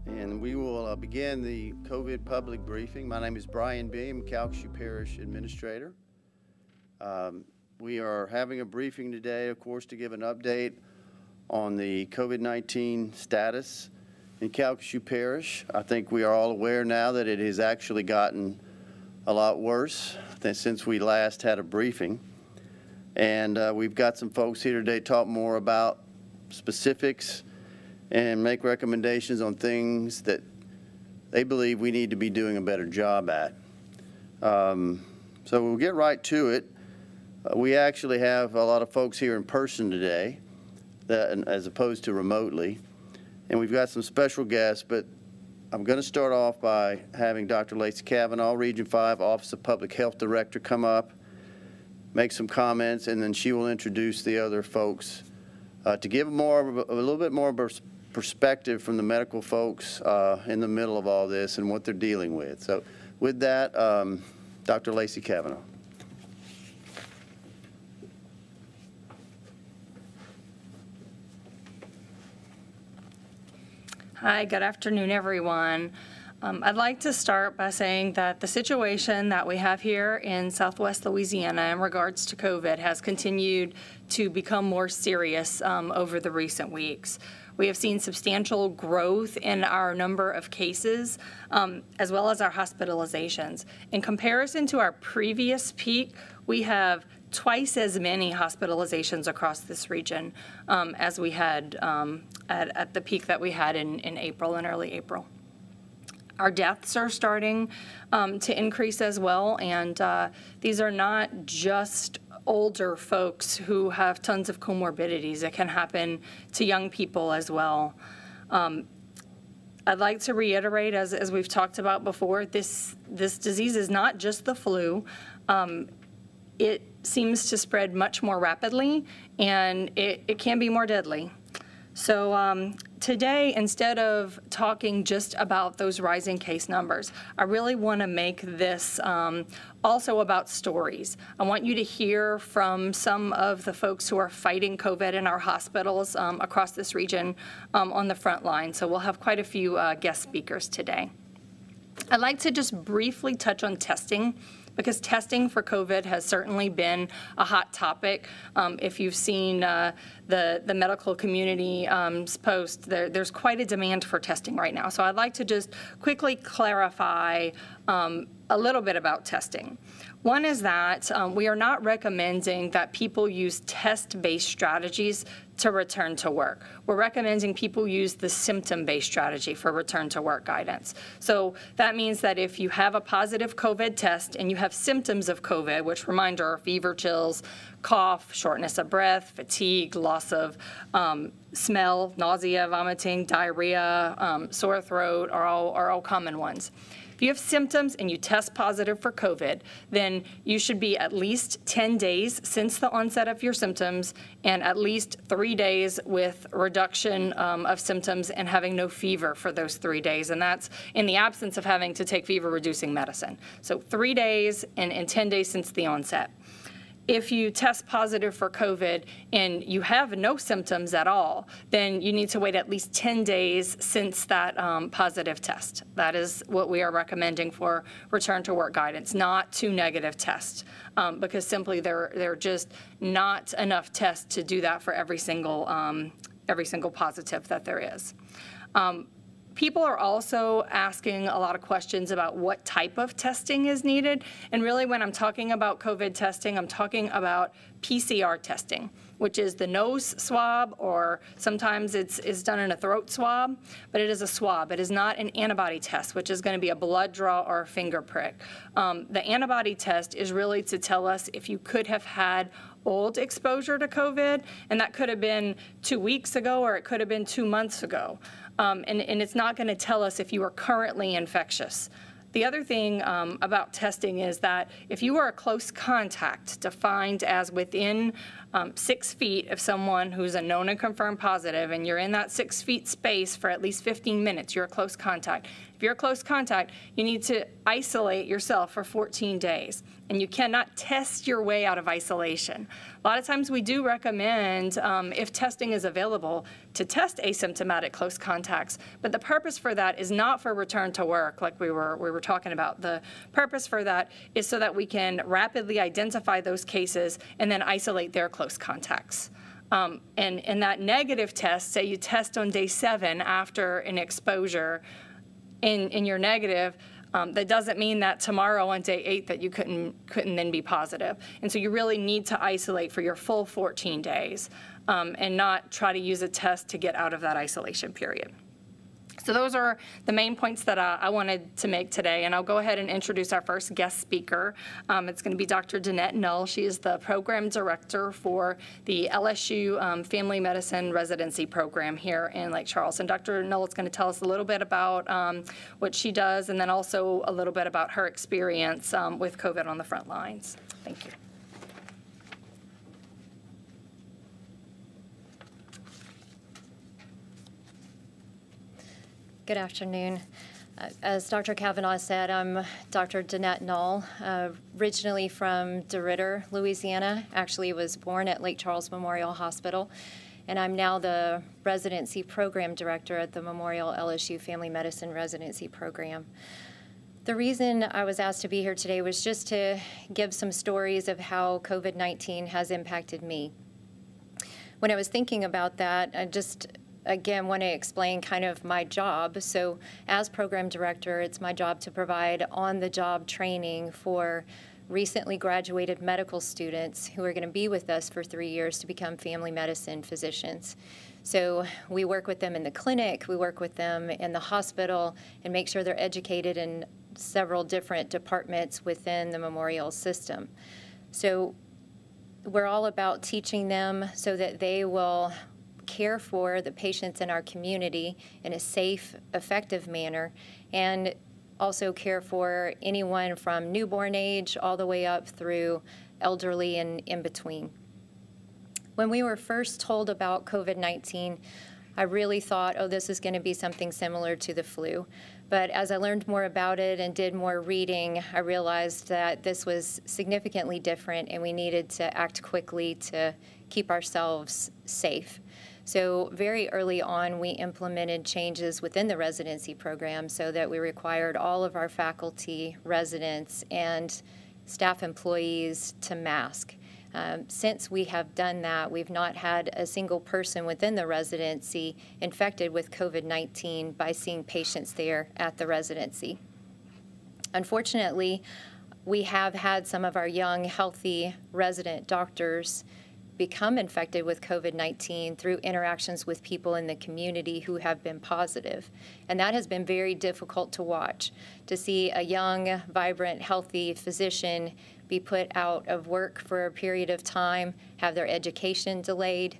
And we will begin the COVID public briefing. My name is Brian Beam, Calcasieu Parish Administrator. We are having a briefing today, of course, to give an update on the COVID-19 status in Calcasieu Parish. I think we are all aware now that it has actually gotten a lot worse since we last had a briefing. And we've got some folks here today to talk more about specifics and make recommendations on things that they believe we need to be doing a better job at. So we'll get right to it. We actually have a lot of folks here in person today, as opposed to remotely. And we've got some special guests, but I'm going to start off by having Dr. Lacey Cavanaugh, Region 5 Office of Public Health Director, come up, make some comments, and then she will introduce the other folks to give a little bit more perspective from the medical folks in the middle of all this and what they're dealing with. So with that, Dr. Lacey Cavanaugh. Hi, good afternoon, everyone. I'd like to start by saying that the situation that we have here in Southwest Louisiana in regards to COVID has continued to become more serious over the recent weeks. We have seen substantial growth in our number of cases, as well as our hospitalizations. In comparison to our previous peak, we have twice as many hospitalizations across this region as we had at the peak that we had in April and early April. Our deaths are starting to increase as well, and these are not just older folks who have tons of comorbidities. It can happen to young people as well. I'd like to reiterate, as we've talked about before, this disease is not just the flu. It seems to spread much more rapidly, and it can be more deadly. So today, instead of talking just about those rising case numbers, I really want to make this also about stories. I want you to hear from some of the folks who are fighting COVID in our hospitals across this region on the front line. So we'll have quite a few guest speakers today. I'd like to just briefly touch on testing, because testing for COVID has certainly been a hot topic. If you've seen the medical community's post, there's quite a demand for testing right now. So I'd like to just quickly clarify a little bit about testing. One is that we are not recommending that people use test-based strategies to return to work. We're recommending people use the symptom-based strategy for return to work guidance. So that means that if you have a positive COVID test and you have symptoms of COVID, which reminder, fever, chills, cough, shortness of breath, fatigue, loss of smell, nausea, vomiting, diarrhea, sore throat are all common ones. If you have symptoms and you test positive for COVID, then you should be at least 10 days since the onset of your symptoms and at least 3 days with reduction of symptoms and having no fever for those 3 days. And that's in the absence of having to take fever-reducing medicine. So 3 days and 10 days since the onset. If you test positive for COVID and you have no symptoms at all, then you need to wait at least 10 days since that positive test. That is what we are recommending for return to work guidance, not 2 negative tests, because simply there are just not enough tests to do that for every single positive that there is. People are also asking a lot of questions about what type of testing is needed. And really, when I'm talking about COVID testing, I'm talking about PCR testing, which is the nose swab, or sometimes it's done in a throat swab, but it is a swab. It is not an antibody test, which is going to be a blood draw or a finger prick. The antibody test is really to tell us if you could have had old exposure to COVID, and that could have been 2 weeks ago or it could have been 2 months ago. And it's not going to tell us if you are currently infectious. The other thing about testing is that if you are a close contact defined as within 6 feet of someone who's a known and confirmed positive, and you're in that 6 feet space for at least 15 minutes, you're a close contact. if you're a close contact, you need to isolate yourself for 14 days. And you cannot test your way out of isolation. A lot of times we do recommend, if testing is available, to test asymptomatic close contacts. But the purpose for that is not for return to work like we were talking about. The purpose for that is so that we can rapidly identify those cases and then isolate their close contacts. And that negative test, say you test on day 7 after an exposure and you're negative, that doesn't mean that tomorrow on day 8 that you couldn't then be positive. And so you really need to isolate for your full 14 days and not try to use a test to get out of that isolation period. So those are the main points that I wanted to make today, and I'll go ahead and introduce our first guest speaker. It's going to be Dr. Danette Null. She is the program director for the LSU Family Medicine Residency program here in Lake Charles. And Dr. Null is going to tell us a little bit about what she does, and then also a little bit about her experience with COVID on the front lines. Thank you. Good afternoon. As Dr. Kavanaugh said, I'm Dr. Danette Null, originally from DeRidder, Louisiana. Actually was born at Lake Charles Memorial Hospital, and I'm now the residency program director at the Memorial LSU Family Medicine Residency Program. The reason I was asked to be here today was just to give some stories of how COVID-19 has impacted me. When I was thinking about that, I just again, want to explain kind of my job. So as program director, it's my job to provide on-the-job training for recently graduated medical students who are going to be with us for 3 years to become family medicine physicians. So we work with them in the clinic, we work with them in the hospital, and make sure they're educated in several different departments within the Memorial system. So we're all about teaching them so that they will care for the patients in our community in a safe, effective manner, and also care for anyone from newborn age all the way up through elderly and in between. When we were first told about COVID-19, I really thought, oh, this is going to be something similar to the flu. But as I learned more about it and did more reading, I realized that this was significantly different and we needed to act quickly to keep ourselves safe. So very early on, we implemented changes within the residency program so that we required all of our faculty, residents, and staff employees to mask. Since we have done that, we've not had a single person within the residency infected with COVID-19 by seeing patients there at the residency. Unfortunately, we have had some of our young, healthy resident doctors become infected with COVID-19 through interactions with people in the community who have been positive. And that has been very difficult to watch, to see a young, vibrant, healthy physician be put out of work for a period of time, have their education delayed.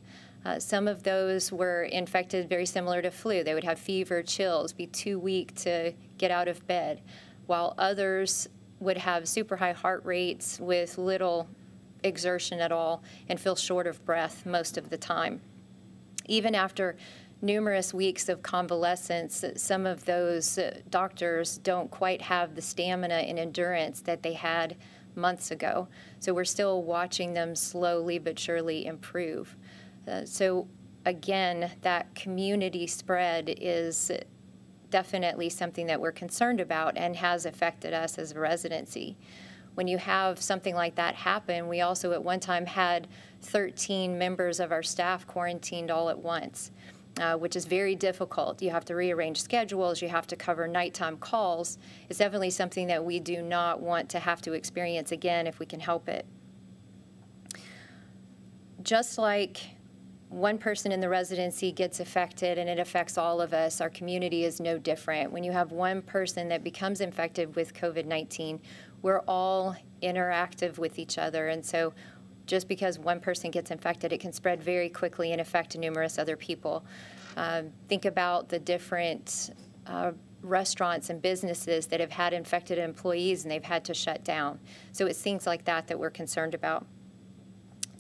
Some of those were infected very similar to flu. They would have fever, chills, be too weak to get out of bed, while others would have super high heart rates with little exertion at all and feel short of breath most of the time. Even after numerous weeks of convalescence, some of those doctors don't quite have the stamina and endurance that they had months ago. So we're still watching them slowly but surely improve. So again, that community spread is definitely something that we're concerned about and has affected us as a residency. When you have something like that happen, we also at one time had 13 members of our staff quarantined all at once, which is very difficult. You have to rearrange schedules, you have to cover nighttime calls. It's definitely something that we do not want to have to experience again if we can help it. Just like one person in the residency gets affected and it affects all of us, our community is no different. When you have one person that becomes infected with COVID-19, we're all interactive with each other, and so just because one person gets infected, it can spread very quickly and affect numerous other people. Think about the different restaurants and businesses that have had infected employees and they've had to shut down. So it's things like that that we're concerned about.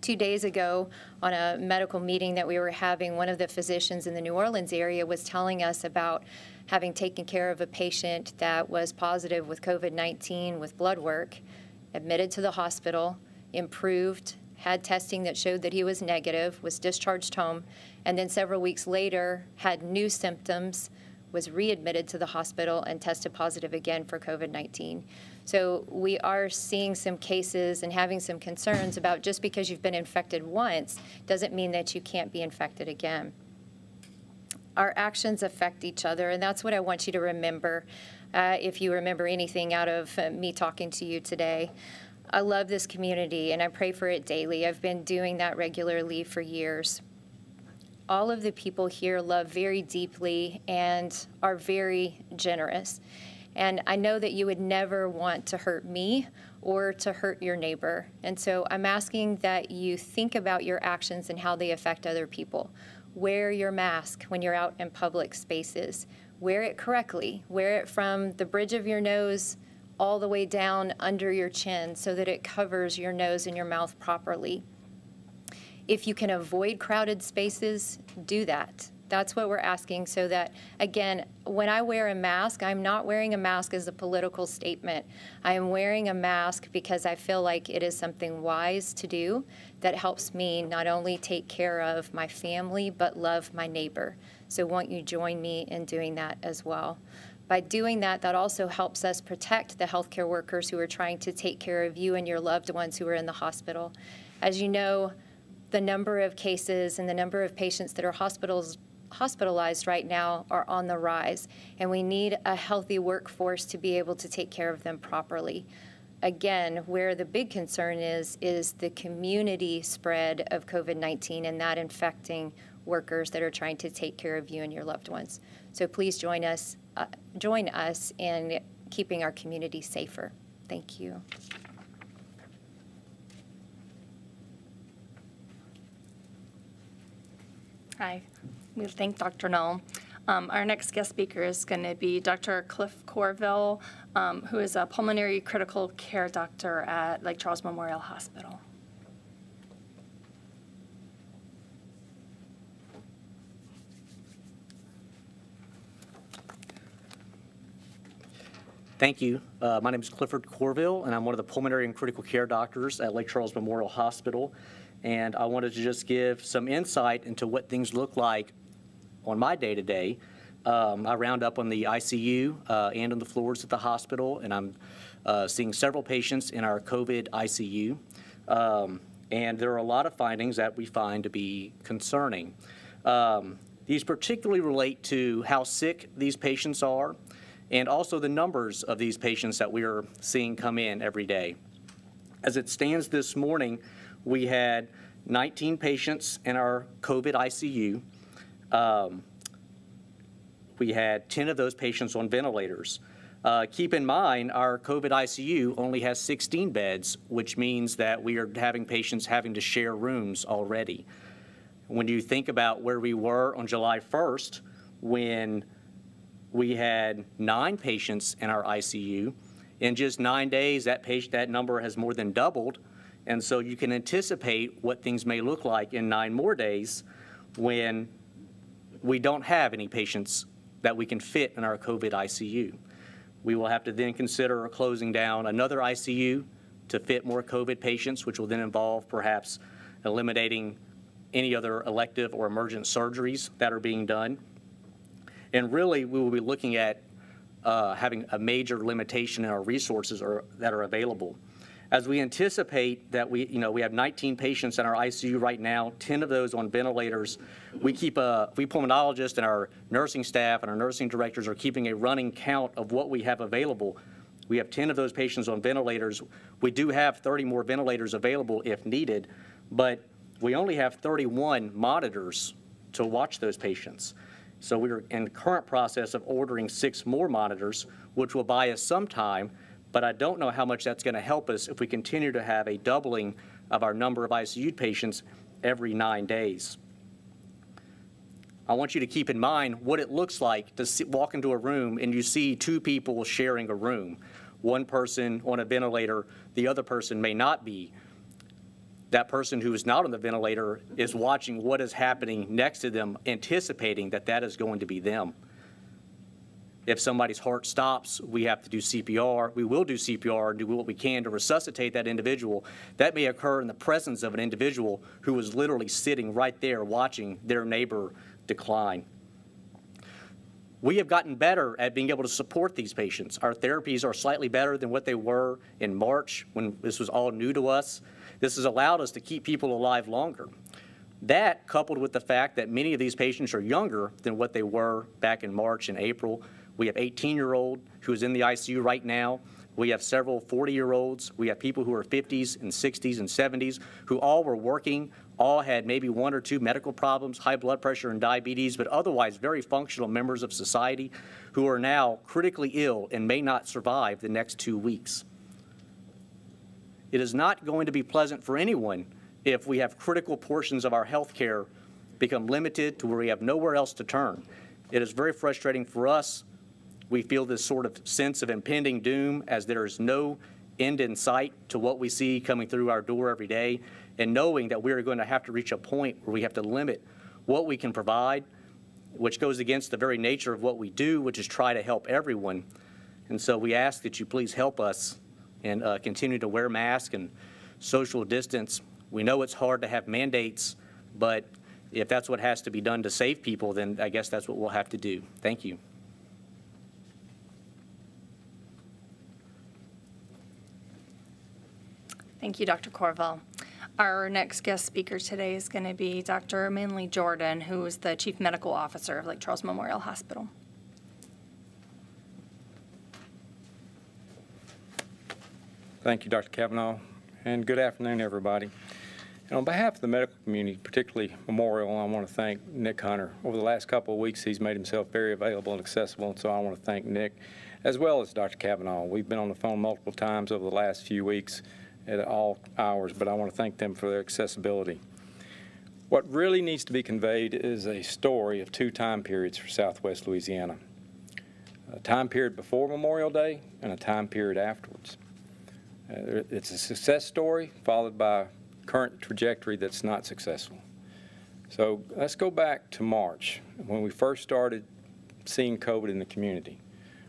2 days ago, on a medical meeting that we were having, one of the physicians in the New Orleans area was telling us about having taken care of a patient that was positive with COVID-19 with blood work, admitted to the hospital, improved, had testing that showed that he was negative, was discharged home, and then several weeks later had new symptoms, was readmitted to the hospital and tested positive again for COVID-19. So we are seeing some cases and having some concerns about just because you've been infected once doesn't mean that you can't be infected again. Our actions affect each other, and that's what I want you to remember if you remember anything out of me talking to you today. I love this community, and I pray for it daily. I've been doing that regularly for years. All of the people here love very deeply and are very generous. And I know that you would never want to hurt me or to hurt your neighbor. And so I'm asking that you think about your actions and how they affect other people. Wear your mask when you're out in public spaces. Wear it correctly. Wear it from the bridge of your nose all the way down under your chin so that it covers your nose and your mouth properly. If you can avoid crowded spaces, do that. That's what we're asking, so that, again, when I wear a mask, I'm not wearing a mask as a political statement. I am wearing a mask because I feel like it is something wise to do that helps me not only take care of my family, but love my neighbor. So won't you join me in doing that as well? By doing that, that also helps us protect the healthcare workers who are trying to take care of you and your loved ones who are in the hospital. As you know, the number of cases and the number of patients that are hospitalized right now are on the rise, and we need a healthy workforce to be able to take care of them properly. Again, where the big concern is the community spread of COVID-19 and that infecting workers that are trying to take care of you and your loved ones. So please join us in keeping our community safer. Thank you. Hi, we thank Dr. Null. Our next guest speaker is going to be Dr. Cliff Corville, who is a pulmonary critical care doctor at Lake Charles Memorial Hospital. Thank you. My name is Clifford Corville, and I'm one of the pulmonary and critical care doctors at Lake Charles Memorial Hospital. And I wanted to just give some insight into what things look like on my day-to-day. I round up on the ICU and on the floors at the hospital, and I'm seeing several patients in our COVID ICU. And there are a lot of findings that we find to be concerning. These particularly relate to how sick these patients are, and also the numbers of these patients that we are seeing come in every day. As it stands this morning, we had 19 patients in our COVID ICU. We had 10 of those patients on ventilators. Keep in mind, our COVID ICU only has 16 beds, which means that we are having patients having to share rooms already. When you think about where we were on July 1st, when we had 9 patients in our ICU, in just 9 days, that number has more than doubled. And so you can anticipate what things may look like in 9 more days when we don't have any patients that we can fit in our COVID ICU. We will have to then consider closing down another ICU to fit more COVID patients, which will then involve perhaps eliminating any other elective or emergent surgeries that are being done. And really, we will be looking at having a major limitation in our resources that are available. As we anticipate that we have 19 patients in our ICU right now, 10 of those on ventilators. We pulmonologists and our nursing staff and our nursing directors are keeping a running count of what we have available. We have 10 of those patients on ventilators. We do have 30 more ventilators available if needed, but we only have 31 monitors to watch those patients. So we're in the current process of ordering 6 more monitors, which will buy us some time. But I don't know how much that's going to help us if we continue to have a doubling of our number of ICU patients every 9 days. I want you to keep in mind what it looks like to walk into a room and you see 2 people sharing a room. One person on a ventilator, the other person may not be. That person who is not on the ventilator is watching what is happening next to them, anticipating that that is going to be them. If somebody's heart stops, we have to do CPR. We will do CPR and do what we can to resuscitate that individual. That may occur in the presence of an individual who was literally sitting right there watching their neighbor decline. We have gotten better at being able to support these patients. Our therapies are slightly better than what they were in March when this was all new to us. This has allowed us to keep people alive longer. That, coupled with the fact that many of these patients are younger than what they were back in March and April. We have 18-year-old who is in the ICU right now. We have several 40-year-olds. We have people who are 50s and 60s and 70s who all were working, all had maybe one or two medical problems, high blood pressure and diabetes, but otherwise very functional members of society who are now critically ill and may not survive the next 2 weeks. It is not going to be pleasant for anyone if we have critical portions of our health care become limited to where we have nowhere else to turn. It is very frustrating for us. We feel this sort of sense of impending doom as there is no end in sight to what we see coming through our door every day, and knowing that we are going to have to reach a point where we have to limit what we can provide, which goes against the very nature of what we do, which is try to help everyone. And so we ask that you please help us and continue to wear masks and social distance. We know it's hard to have mandates, but if that's what has to be done to save people, then I guess that's what we'll have to do. Thank you. Thank you, Dr. Corvell. Our next guest speaker today is going to be Dr. Manley Jordan, who is the Chief Medical Officer of Lake Charles Memorial Hospital. Thank you, Dr. Kavanaugh, and good afternoon, everybody. And on behalf of the medical community, particularly Memorial, I want to thank Nick Hunter. Over the last couple of weeks, he's made himself very available and accessible, and so I want to thank Nick, as well as Dr. Kavanaugh. We've been on the phone multiple times over the last few weeks at all hours, but I want to thank them for their accessibility. What really needs to be conveyed is a story of two time periods for Southwest Louisiana. A time period before Memorial Day and a time period afterwards. It's a success story followed by a current trajectory that's not successful. So let's go back to March, when we first started seeing COVID in the community.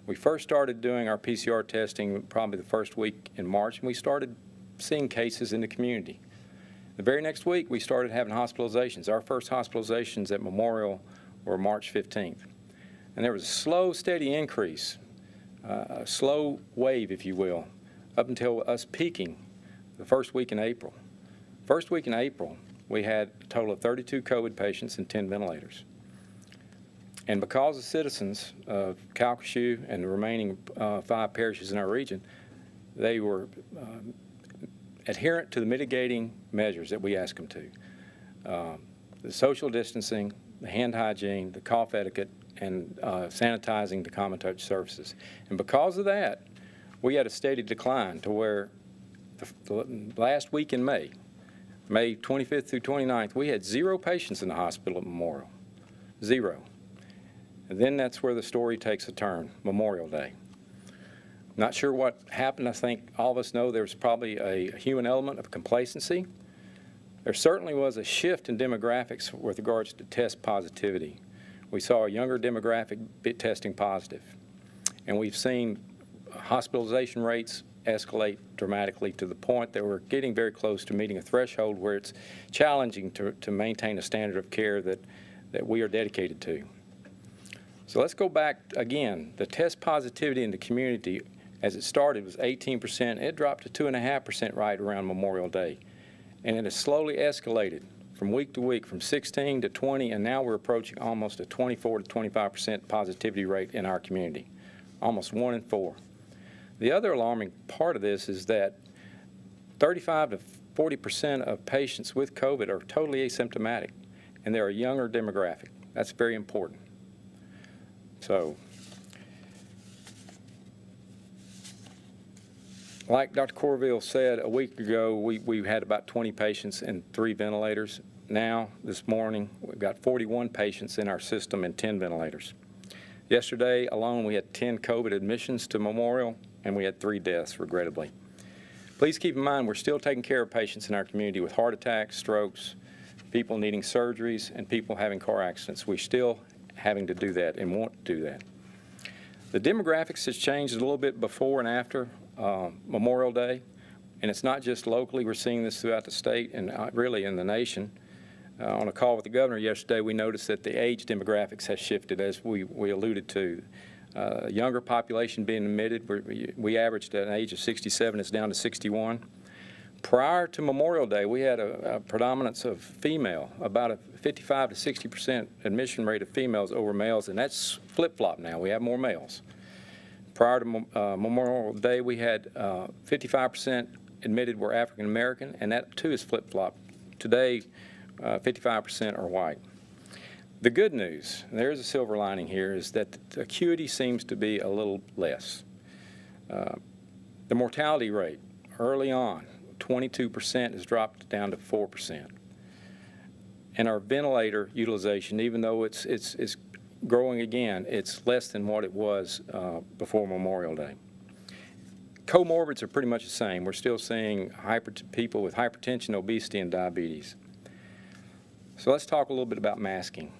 We first started doing our PCR testing probably the first week in March, and we started seeing cases in the community. The very next week, we started having hospitalizations. Our first hospitalizations at Memorial were March 15th. And there was a slow, steady increase, a slow wave, if you will, up until us peaking the first week in April. First week in April, we had a total of 32 COVID patients and 10 ventilators. And because the citizens of Calcasieu and the remaining 5 parishes in our region, they were adherent to the mitigating measures that we ask them to. The social distancing, the hand hygiene, the cough etiquette, and sanitizing the common touch surfaces. And because of that, we had a steady decline to where the last week in May 25th through 29th, we had 0 patients in the hospital at Memorial. 0. And then that's where the story takes a turn, Memorial Day. Not sure what happened. I think all of us know there's probably a human element of complacency. There certainly was a shift in demographics with regards to test positivity. We saw a younger demographic testing positive, and we've seen hospitalization rates escalate dramatically to the point that we're getting very close to meeting a threshold where it's challenging to maintain a standard of care that we are dedicated to. So let's go back again. The test positivity in the community as it started was 18%. It dropped to 2.5% right around Memorial Day. And it has slowly escalated from week to week, from 16 to 20, and now we're approaching almost a 24 to 25% positivity rate in our community, almost 1 in 4. The other alarming part of this is that 35 to 40% of patients with COVID are totally asymptomatic, and they're a younger demographic. That's very important. So, like Dr. Corvell said, a week ago, we had about 20 patients and 3 ventilators. Now, this morning, we've got 41 patients in our system and 10 ventilators. Yesterday alone, we had 10 COVID admissions to Memorial, and we had 3 deaths, regrettably. Please keep in mind, we're still taking care of patients in our community with heart attacks, strokes, people needing surgeries, and people having car accidents. We're still having to do that and want to do that. The demographics has changed a little bit before and after Memorial Day, and it's not just locally. We're seeing this throughout the state and really in the nation. On a call with the governor yesterday, we noticed that the age demographics has shifted, as we alluded to. Younger population being admitted, we averaged at an age of 67, it's down to 61. Prior to Memorial Day, we had a predominance of female, about a 55 to 60% admission rate of females over males, and that's flip-flop now. We have more males. Prior to Memorial Day, we had 55% admitted were African American, and that too is flip-flop. Today, 55% are white. The good news, and there's a silver lining here, is that the acuity seems to be a little less. The mortality rate early on, 22%, has dropped down to 4%. And our ventilator utilization, even though it's growing again, it's less than what it was before Memorial Day. Comorbids are pretty much the same. We're still seeing people with hypertension, obesity, and diabetes. So let's talk a little bit about masking.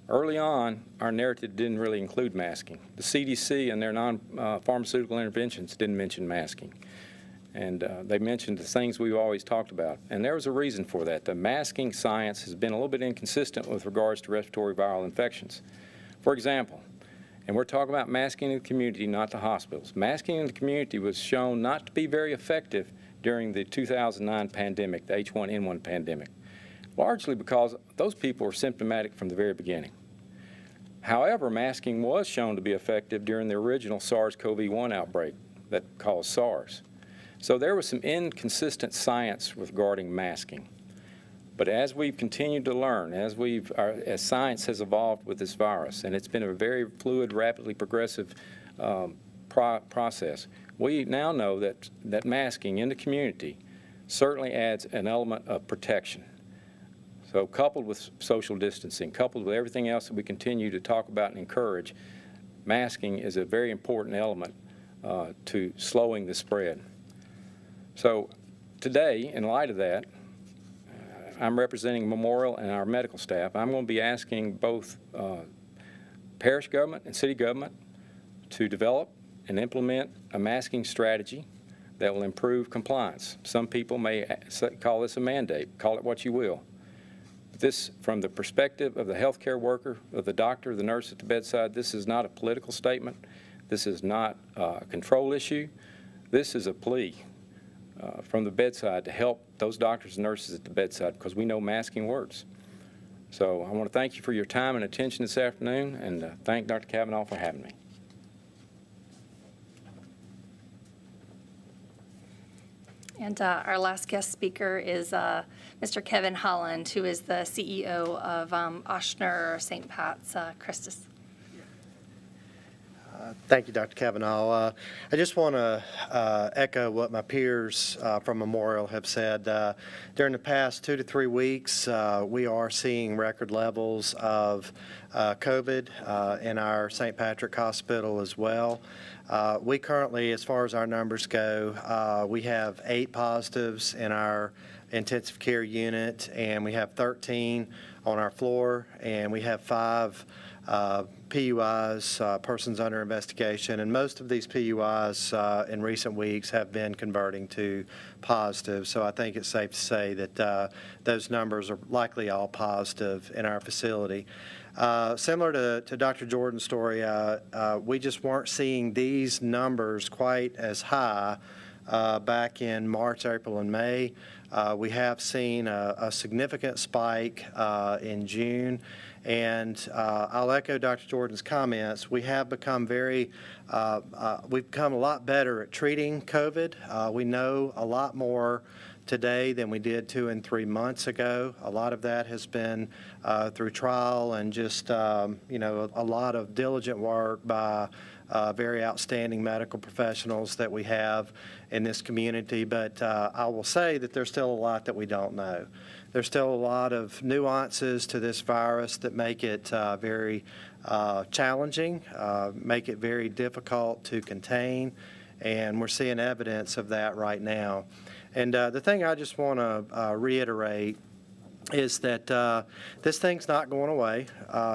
Early on, our narrative didn't really include masking. The CDC and their non-pharmaceutical interventions didn't mention masking. And they mentioned the things we've always talked about. And there was a reason for that. The masking science has been a little bit inconsistent with regards to respiratory viral infections. For example, and we're talking about masking in the community, not the hospitals. Masking in the community was shown not to be very effective during the 2009 pandemic, the H1N1 pandemic, largely because those people were symptomatic from the very beginning. However, masking was shown to be effective during the original SARS-CoV-1 outbreak that caused SARS. So there was some inconsistent science regarding masking. But as we've continued to learn, as science has evolved with this virus, and it's been a very fluid, rapidly progressive process, we now know that masking in the community certainly adds an element of protection. So coupled with social distancing, coupled with everything else that we continue to talk about and encourage, masking is a very important element to slowing the spread. So today, in light of that, I'm representing Memorial and our medical staff. I'm going to be asking both parish government and city government to develop and implement a masking strategy that will improve compliance. Some people may call this a mandate, call it what you will. But this, from the perspective of the healthcare worker, of the doctor, the nurse at the bedside, this is not a political statement. This is not a control issue. This is a plea from the bedside to help those doctors and nurses at the bedside, because we know masking works. So I want to thank you for your time and attention this afternoon, and thank Dr. Kavanaugh for having me. And our last guest speaker is Mr. Kevin Holland, who is the CEO of Ochsner St. Pat's Christus. Thank you, Dr. Kavanaugh. I just want to echo what my peers from Memorial have said. During the past 2 to 3 weeks, we are seeing record levels of COVID in our St. Patrick Hospital as well. We currently, as far as our numbers go, we have 8 positives in our intensive care unit, and we have 13 on our floor, and we have 5 PUIs, persons under investigation, and most of these PUIs in recent weeks have been converting to positive. So I think it's safe to say that those numbers are likely all positive in our facility. Similar to Dr. Jordan's story, we just weren't seeing these numbers quite as high back in March, April, and May. We have seen a significant spike in June. And I'll echo Dr. Jordan's comments. We have become we've become a lot better at treating COVID. We know a lot more today than we did 2 and 3 months ago. A lot of that has been through trial and just, a lot of diligent work by very outstanding medical professionals that we have in this community. But I will say that there's still a lot that we don't know. There's still a lot of nuances to this virus that make it very challenging, make it very difficult to contain, and we're seeing evidence of that right now. And the thing I just want to reiterate is that this thing's not going away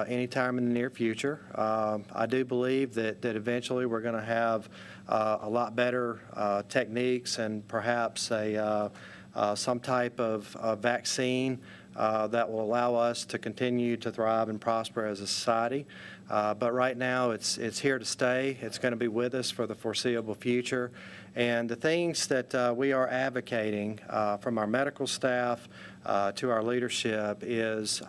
anytime in the near future. I do believe that eventually we're going to have a lot better techniques and perhaps some type of vaccine that will allow us to continue to thrive and prosper as a society. But right now it's here to stay. It's going to be with us for the foreseeable future. And the things that we are advocating from our medical staff to our leadership is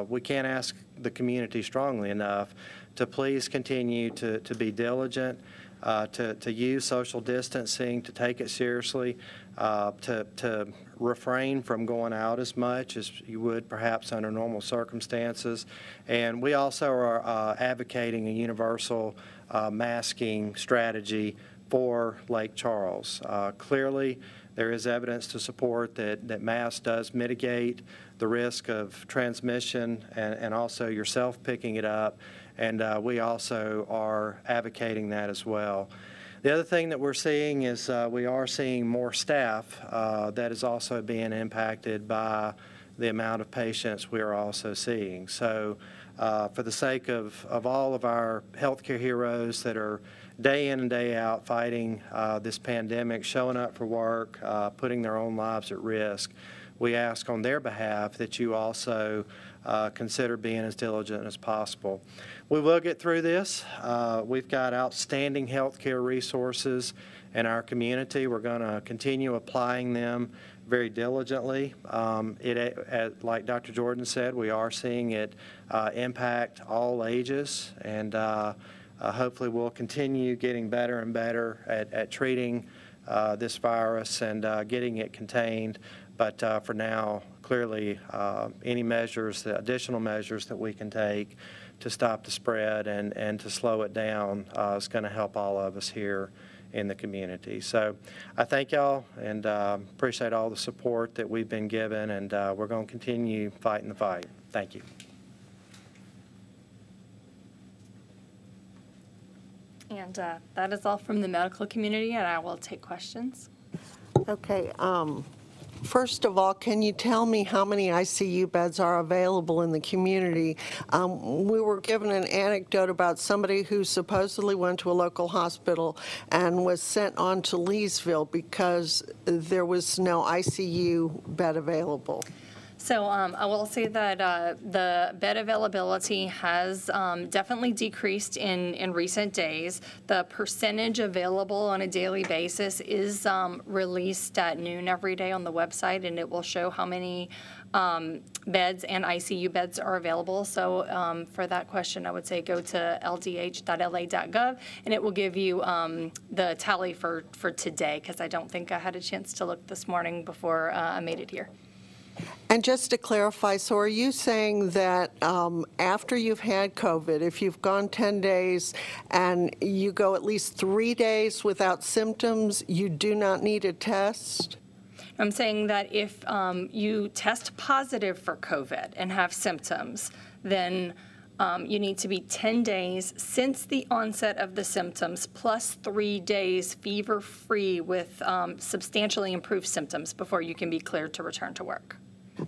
we can't ask the community strongly enough to please continue to be diligent, to use social distancing, to take it seriously, to refrain from going out as much as you would perhaps under normal circumstances. And we also are advocating a universal masking strategy for Lake Charles. Clearly, there is evidence to support that mask does mitigate the risk of transmission and also yourself picking it up, and we also are advocating that as well. The other thing that we're seeing is we are seeing more staff that is also being impacted by the amount of patients we are also seeing. So for the sake of all of our healthcare heroes that are day in and day out fighting this pandemic, showing up for work, putting their own lives at risk, we ask on their behalf that you also consider being as diligent as possible. We will get through this. We've got outstanding healthcare resources in our community. We're going to continue applying them very diligently. Like Dr. Jordan said, we are seeing it impact all ages, and hopefully we'll continue getting better and better at treating this virus and getting it contained. But for now, clearly, any measures, the additional measures that we can take to stop the spread and to slow it down is going to help all of us here in the community. So I thank y'all and appreciate all the support that we've been given, and we're going to continue fighting the fight. Thank you. And that is all from the medical community, and I will take questions. Okay. First of all, can you tell me how many ICU beds are available in the community? We were given an anecdote about somebody who supposedly went to a local hospital and was sent on to Leesville because there was no ICU bed available. So I will say that the bed availability has definitely decreased in recent days. The percentage available on a daily basis is released at noon every day on the website, and it will show how many beds and ICU beds are available. So for that question, I would say go to ldh.la.gov, and it will give you the tally for today, because I don't think I had a chance to look this morning before I made it here. And just to clarify, so are you saying that after you've had COVID, if you've gone 10 days and you go at least 3 days without symptoms, you do not need a test? I'm saying that if you test positive for COVID and have symptoms, then you need to be 10 days since the onset of the symptoms plus 3 days fever-free with substantially improved symptoms before you can be cleared to return to work.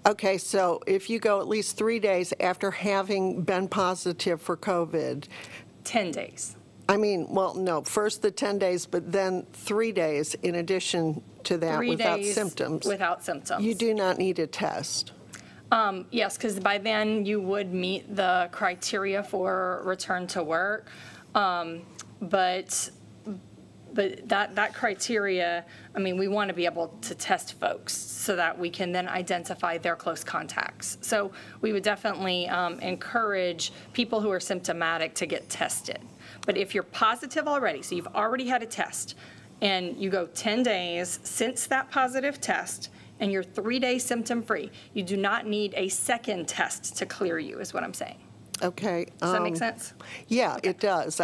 Okay, so if you go at least 3 days after having been positive for COVID. 10 days. I mean, well, no, first the 10 days, but then 3 days in addition to that 3 without days symptoms. Without symptoms. You do not need a test. Yes, because by then you would meet the criteria for return to work. But that criteria, I mean, we want to be able to test folks so that we can then identify their close contacts. So we would definitely encourage people who are symptomatic to get tested. But if you're positive already, so you've already had a test, and you go 10 days since that positive test, and you're 3 days symptom-free, you do not need a second test to clear you, is what I'm saying. Okay. Does that make sense? Yeah, it does.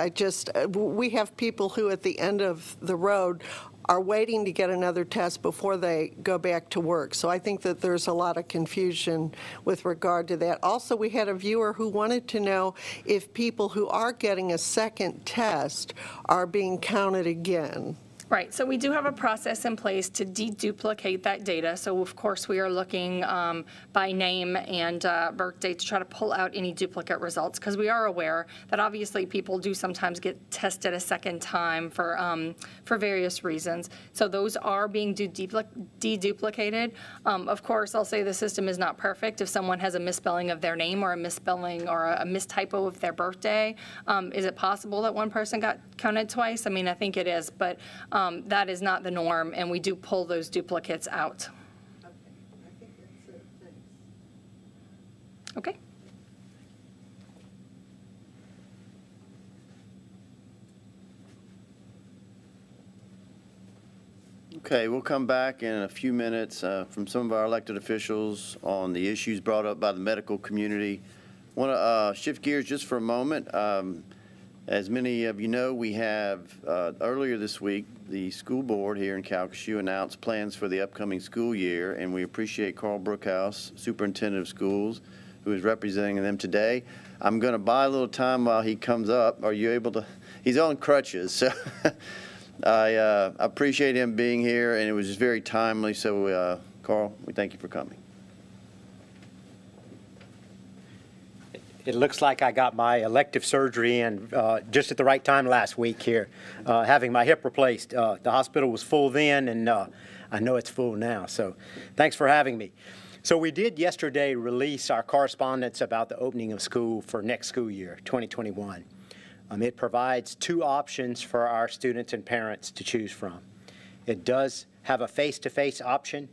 We have people who at the end of the road are waiting to get another test before they go back to work. So I think that there's a lot of confusion with regard to that. Also, we had a viewer who wanted to know if people who are getting a second test are being counted again. Right, so we do have a process in place to deduplicate that data. So of course, we are looking by name and birthday to try to pull out any duplicate results, because we are aware that obviously people do sometimes get tested a second time for various reasons. So those are being deduplicated. Of course, I'll say the system is not perfect. If someone has a misspelling of their name or a misspelling or a mistypo of their birthday, is it possible that one person got counted twice? I mean, I think it is, but that is not the norm, and we do pull those duplicates out. Okay, I think that's it. Thanks. Okay. Okay, we'll come back in a few minutes from some of our elected officials on the issues brought up by the medical community. I want to shift gears just for a moment. As many of you know, we have earlier this week, the school board here in Calcasieu announced plans for the upcoming school year, and we appreciate Carl Brookhouse, Superintendent of Schools, who is representing them today. I'm going to buy a little time while he comes up. Are you able to? He's on crutches, so I appreciate him being here, and it was just very timely. So, Carl, we thank you for coming. It looks like I got my elective surgery in just at the right time last week here, having my hip replaced. The hospital was full then, and I know it's full now. So thanks for having me. So we did yesterday release our correspondence about the opening of school for next school year, 2021. It provides two options for our students and parents to choose from. It does have a face-to-face option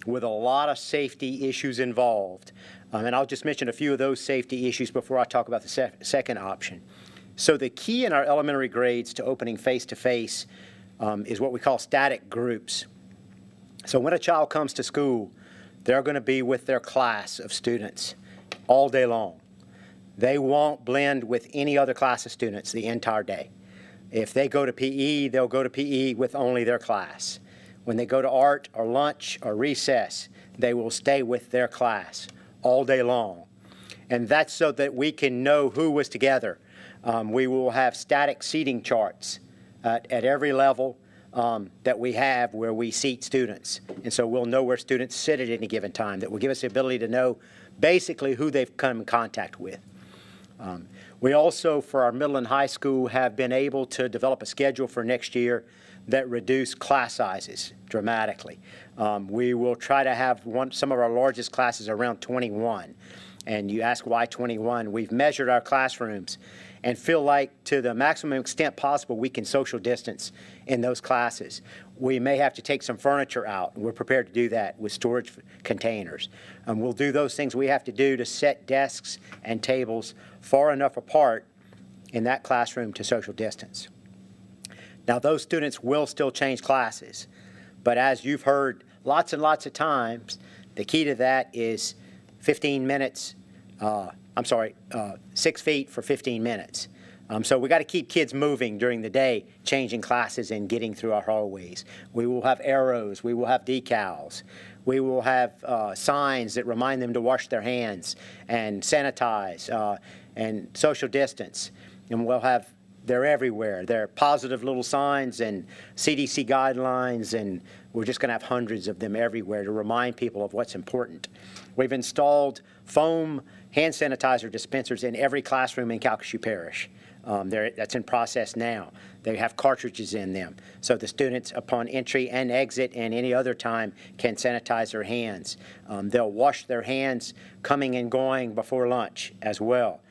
with a lot of safety issues involved. And I'll just mention a few of those safety issues before I talk about the second option. So the key in our elementary grades to opening face-to-face is what we call static groups. So when a child comes to school, they're going to be with their class of students all day long. They won't blend with any other class of students the entire day. If they go to PE, they'll go to PE with only their class. When they go to art or lunch or recess, they will stay with their class all day long. And that's so that we can know who was together. We will have static seating charts at every level that we have where we seat students. And so we'll know where students sit at any given time. That will give us the ability to know basically who they've come in contact with. We also, for our middle and high school, have been able to develop a schedule for next year that reduce class sizes dramatically. We will try to have some of our largest classes around 21. And you ask why 21? We've measured our classrooms and feel like to the maximum extent possible we can social distance in those classes. We may have to take some furniture out, and we're prepared to do that with storage containers. We'll do those things we have to do to set desks and tables far enough apart in that classroom to social distance. Now, those students will still change classes, but as you've heard lots and lots of times, the key to that is 15 minutes, 6 feet for 15 minutes. So we got to keep kids moving during the day, changing classes and getting through our hallways. We will have arrows, we will have decals, we will have signs that remind them to wash their hands and sanitize and social distance, and we'll have they're everywhere. They're positive little signs and CDC guidelines, and we're just going to have hundreds of them everywhere to remind people of what's important. We've installed foam hand sanitizer dispensers in every classroom in Calcasieu Parish. That's in process now. They have cartridges in them, so the students, upon entry and exit and any other time, can sanitize their hands. They'll wash their hands coming and going before lunch as well.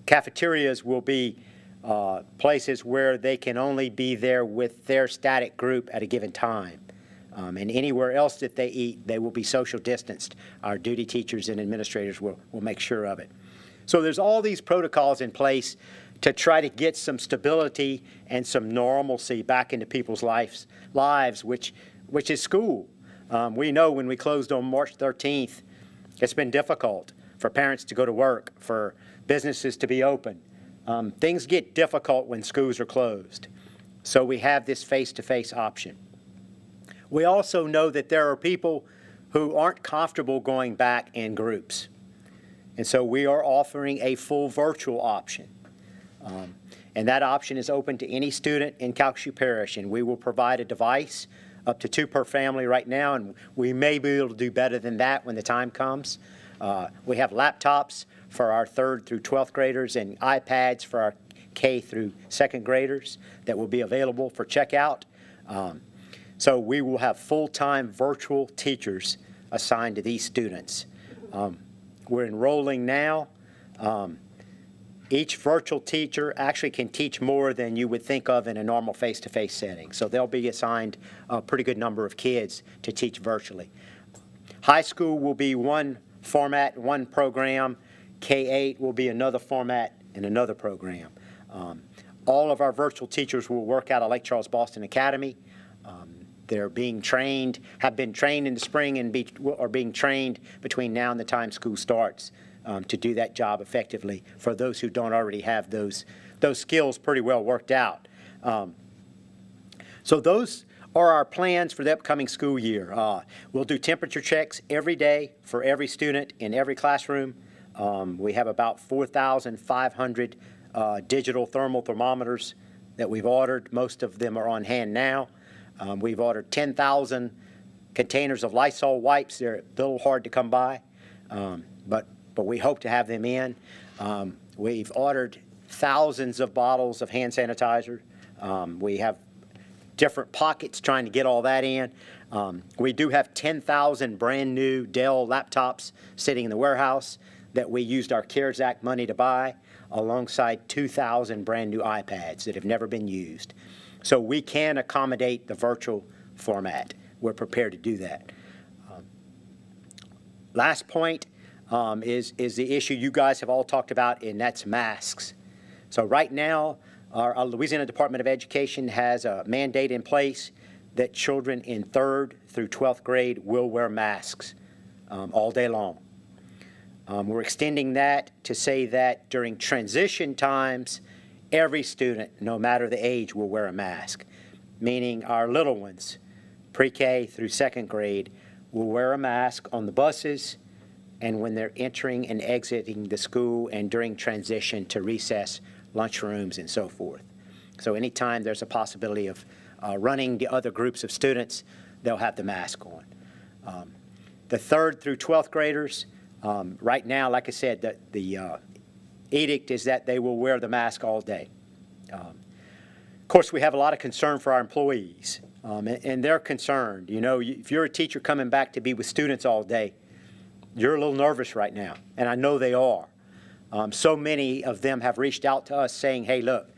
Cafeterias will be places where they can only be there with their static group at a given time. And anywhere else that they eat, they will be social distanced. Our duty teachers and administrators will make sure of it. So there's all these protocols in place to try to get some stability and some normalcy back into people's lives, which is school. We know when we closed on March 13th, it's been difficult for parents to go to work, for businesses to be open. Things get difficult when schools are closed. So we have this face-to-face option. We also know that there are people who aren't comfortable going back in groups. And so we are offering a full virtual option. And that option is open to any student in Calcasieu Parish, and we will provide a device, up to 2 per family right now, and we may be able to do better than that when the time comes. We have laptops for our 3rd through 12th graders and iPads for our K through 2nd graders that will be available for checkout. So we will have full-time virtual teachers assigned to these students. We're enrolling now. Each virtual teacher actually can teach more than you would think of in a normal face-to-face setting. So they'll be assigned a pretty good number of kids to teach virtually. High school will be one format, one program. K-8 will be another format and another program. All of our virtual teachers will work out of Lake Charles Boston Academy. They're being trained, have been trained in the spring and are being trained between now and the time school starts to do that job effectively for those who don't already have those skills pretty well worked out. So those are our plans for the upcoming school year. We'll do temperature checks every day for every student in every classroom. We have about 4,500 digital thermal thermometers that we've ordered. Most of them are on hand now. We've ordered 10,000 containers of Lysol wipes. They're a little hard to come by, but we hope to have them in. We've ordered thousands of bottles of hand sanitizer. We have different pockets trying to get all that in. We do have 10,000 brand new Dell laptops sitting in the warehouse that we used our CARES Act money to buy, alongside 2,000 brand new iPads that have never been used. So we can accommodate the virtual format. We're prepared to do that. Last point is the issue you guys have all talked about, and that's masks. So right now, our Louisiana Department of Education has a mandate in place that children in 3rd through 12th grade will wear masks all day long. We're extending that to say that during transition times, every student, no matter the age, will wear a mask, meaning our little ones, pre-K through 2nd grade, will wear a mask on the buses and when they're entering and exiting the school and during transition to recess, lunchrooms, and so forth. So anytime there's a possibility of running the other groups of students, they'll have the mask on. The 3rd through 12th graders, right now, like I said, the edict is that they will wear the mask all day. Of course, we have a lot of concern for our employees, and they're concerned. You know, if you're a teacher coming back to be with students all day, you're a little nervous right now, and I know they are. So many of them have reached out to us saying, hey, look,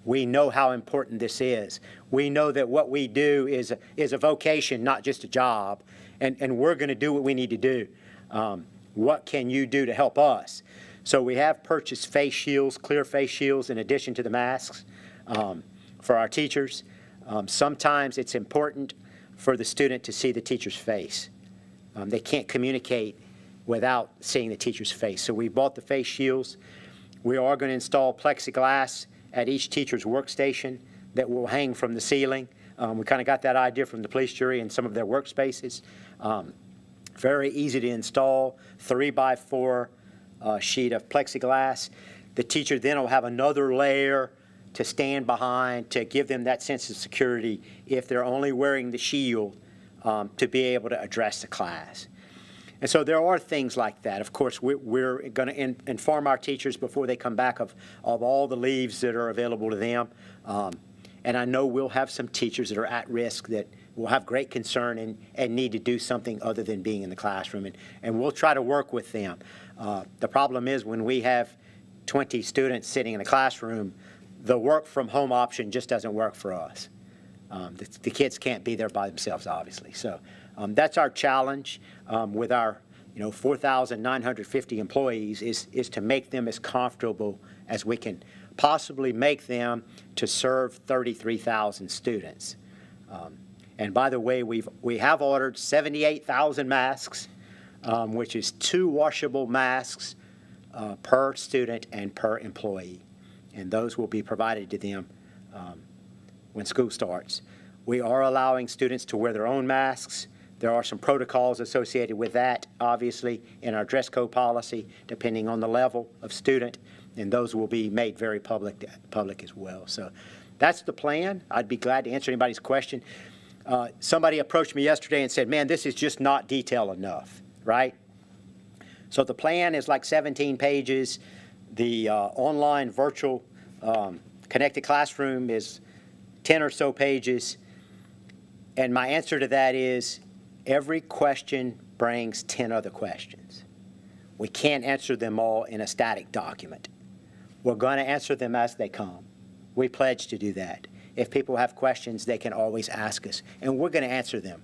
we know how important this is. We know that what we do is a vocation, not just a job, and we're going to do what we need to do. What can you do to help us? So we have purchased face shields, clear face shields, in addition to the masks for our teachers. Sometimes it's important for the student to see the teacher's face. They can't communicate without seeing the teacher's face. So we bought the face shields. We are going to install plexiglass at each teacher's workstation that will hang from the ceiling. We kind of got that idea from the police jury and some of their workspaces. Very easy to install, 3x4 sheet of plexiglass. The teacher then will have another layer to stand behind to give them that sense of security if they're only wearing the shield to be able to address the class. And so there are things like that. Of course, we're going to inform our teachers before they come back of all the leaves that are available to them. And I know we'll have some teachers that are at risk that will have great concern and need to do something other than being in the classroom. And we'll try to work with them. The problem is when we have 20 students sitting in a classroom, the work from home option just doesn't work for us. The kids can't be there by themselves, obviously. So that's our challenge with our 4,950 employees is to make them as comfortable as we can possibly make them to serve 33,000 students. And by the way, we have ordered 78,000 masks, which is 2 washable masks per student and per employee. And those will be provided to them when school starts. We are allowing students to wear their own masks. There are some protocols associated with that, obviously, in our dress code policy, depending on the level of student. and those will be made very public as well. So that's the plan. I'd be glad to answer anybody's question. Somebody approached me yesterday and said, man, this is just not detailed enough, right? So the plan is like 17 pages. The online virtual connected classroom is 10 or so pages. And my answer to that is every question brings 10 other questions. We can't answer them all in a static document. We're going to answer them as they come. We pledge to do that. If people have questions, they can always ask us, and we're going to answer them.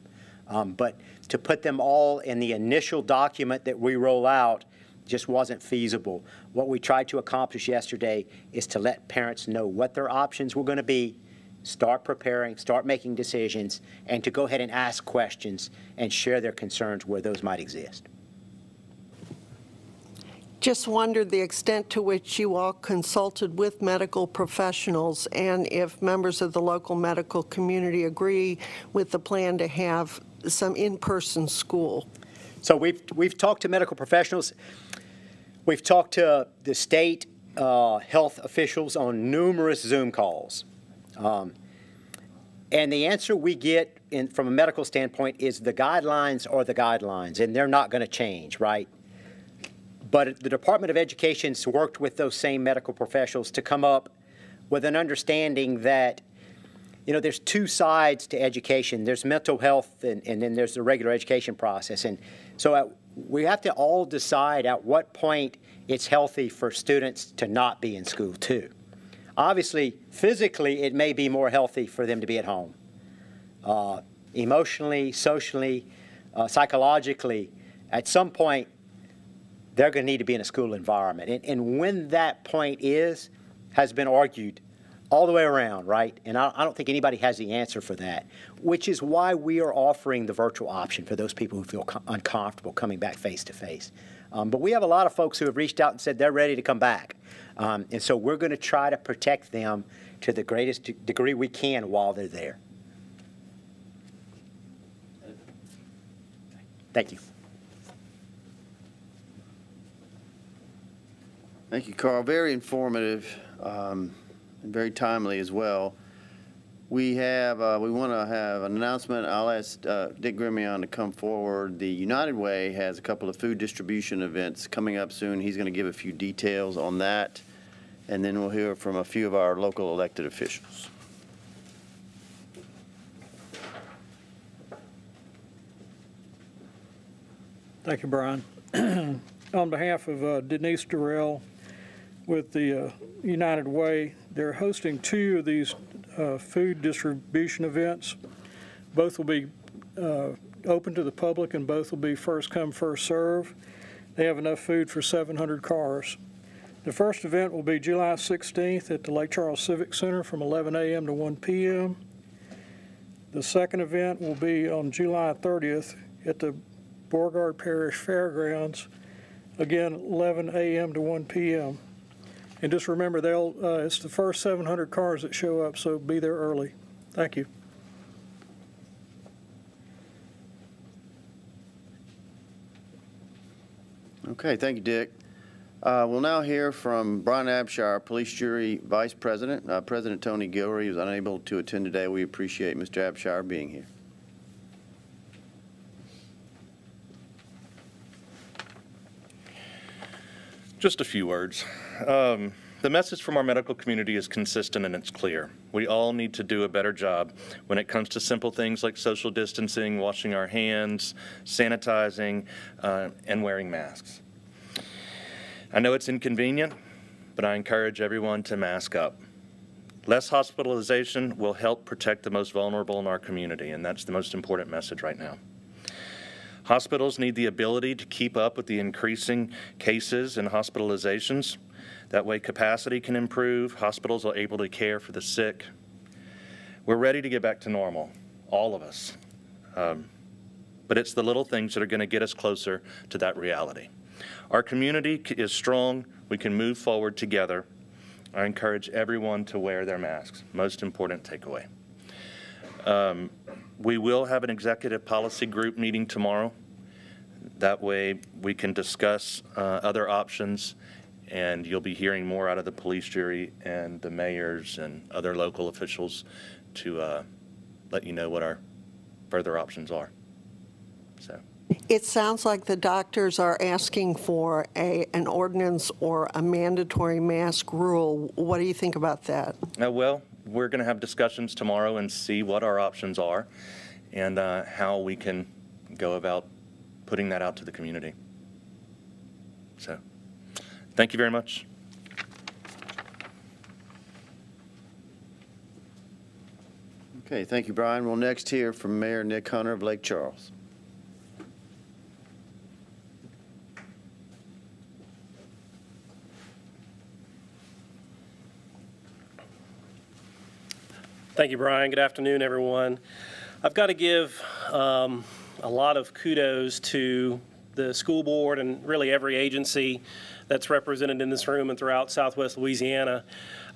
But to put them all in the initial document that we roll out just wasn't feasible. What we tried to accomplish yesterday is to let parents know what their options were going to be, start preparing, start making decisions, and to go ahead and ask questions and share their concerns where those might exist. Just wondered the extent to which you all consulted with medical professionals and if members of the local medical community agree with the plan to have some in-person school. So we've talked to medical professionals. We've talked to the state health officials on numerous Zoom calls. And the answer we get from a medical standpoint is the guidelines are the guidelines, and they're not going to change, right? But the Department of Education's worked with those same medical professionals to come up with an understanding that, you know, there's two sides to education. There's mental health, and then there's the regular education process. And so we have to all decide at what point it's healthy for students to not be in school, too. Obviously, physically, it may be more healthy for them to be at home. Emotionally, socially, psychologically, at some point, they're going to need to be in a school environment. And when that point has been argued all the way around, right? And I don't think anybody has the answer for that, which is why we are offering the virtual option for those people who feel uncomfortable coming back face-to-face. But we have a lot of folks who have reached out and said they're ready to come back. And so we're going to try to protect them to the greatest degree we can while they're there. Thank you. Thank you, Carl. Very informative and very timely as well. We want to have an announcement. I'll ask Dick Grimion to come forward. The United Way has a couple of food distribution events coming up soon. He's going to give a few details on that, and then we'll hear from a few of our local elected officials. Thank you, Brian. On behalf of Denise Durrell with the United Way, they're hosting 2 of these food distribution events. Both will be open to the public, and both will be first come, first serve. They have enough food for 700 cars. The first event will be July 16th at the Lake Charles Civic Center from 11 a.m. to 1 p.m. The second event will be on July 30th at the Beauregard Parish Fairgrounds, again 11 a.m. to 1 p.m. And just remember, it's the first 700 cars that show up, so be there early. Thank you. Okay, thank you, Dick. We'll now hear from Brian Abshire, Police Jury Vice President. President Tony Guillory is unable to attend today. We appreciate Mr. Abshire being here. Just a few words. The message from our medical community is consistent and it's clear. We all need to do a better job when it comes to simple things like social distancing, washing our hands, sanitizing, and wearing masks. I know it's inconvenient, but I encourage everyone to mask up. Less hospitalization will help protect the most vulnerable in our community, and that's the most important message right now. Hospitals need the ability to keep up with the increasing cases and hospitalizations. That way capacity can improve, hospitals are able to care for the sick. We're ready to get back to normal, all of us. But it's the little things that are going to get us closer to that reality. Our community is strong, we can move forward together. I encourage everyone to wear their masks, most important takeaway. We will have an executive policy group meeting tomorrow. That way we can discuss other options and you'll be hearing more out of the police jury and the mayors and other local officials to let you know what our further options are. So. It sounds like the doctors are asking for an ordinance or a mandatory mask rule. What do you think about that? Well, we're going to have discussions tomorrow and see what our options are and how we can go about putting that out to the community. So, thank you very much. Okay, thank you, Brian. We'll next hear from Mayor Nick Hunter of Lake Charles. Thank you, Brian. Good afternoon, everyone. I've got to give a lot of kudos to the school board and really every agency that's represented in this room and throughout Southwest Louisiana.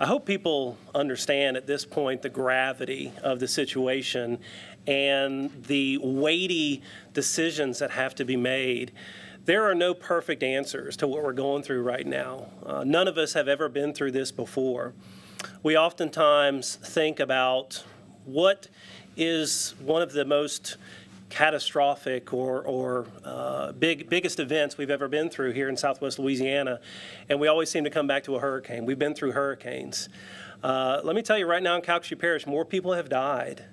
I hope people understand at this point the gravity of the situation and the weighty decisions that have to be made. There are no perfect answers to what we're going through right now. None of us have ever been through this before. We oftentimes think about what is one of the most catastrophic or biggest events we've ever been through here in Southwest Louisiana, and we always seem to come back to a hurricane. We've been through hurricanes. Let me tell you right now in Calcasieu Parish, more people have died.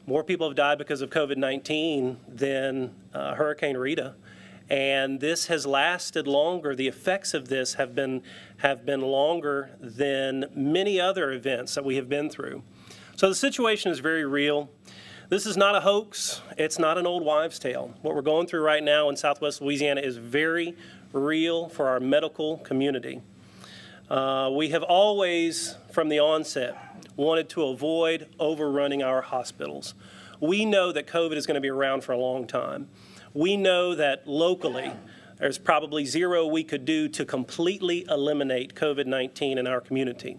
More people have died because of COVID-19 than Hurricane Rita. And this has lasted longer. The effects of this have been longer than many other events that we have been through. So the situation is very real. This is not a hoax. It's not an old wives' tale. What we're going through right now in Southwest Louisiana is very real for our medical community. We have always, from the onset, wanted to avoid overrunning our hospitals. We know that COVID is going to be around for a long time. We know that locally, there's probably zero we could do to completely eliminate COVID-19 in our community.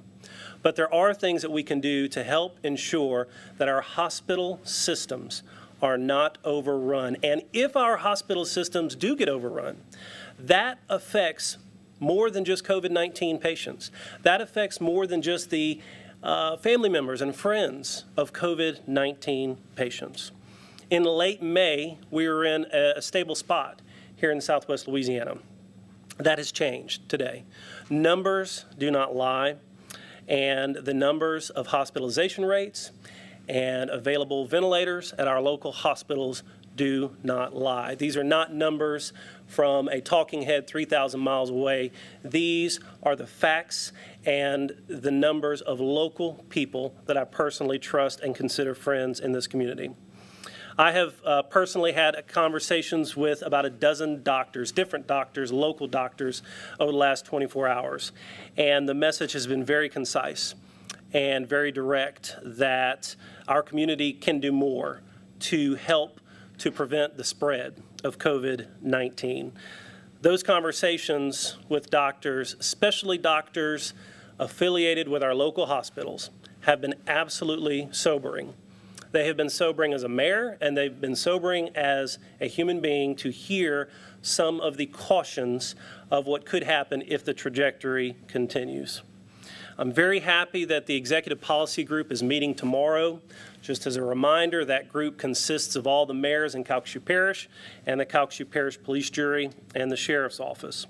But there are things that we can do to help ensure that our hospital systems are not overrun. And if our hospital systems do get overrun, that affects more than just COVID-19 patients. That affects more than just the family members and friends of COVID-19 patients. In late May, we were in a stable spot here in Southwest Louisiana. That has changed today. Numbers do not lie, and the numbers of hospitalization rates and available ventilators at our local hospitals do not lie. These are not numbers from a talking head 3,000 miles away. These are the facts and the numbers of local people that I personally trust and consider friends in this community. I have personally had conversations with about a dozen doctors, different doctors, local doctors, over the last 24 hours. And the message has been very concise and very direct that our community can do more to help to prevent the spread of COVID-19. Those conversations with doctors, especially doctors affiliated with our local hospitals, have been absolutely sobering. They have been sobering as a mayor, and they've been sobering as a human being to hear some of the cautions of what could happen if the trajectory continues. I'm very happy that the Executive Policy Group is meeting tomorrow. Just as a reminder, that group consists of all the mayors in Calcasieu Parish and the Calcasieu Parish Police Jury and the Sheriff's Office.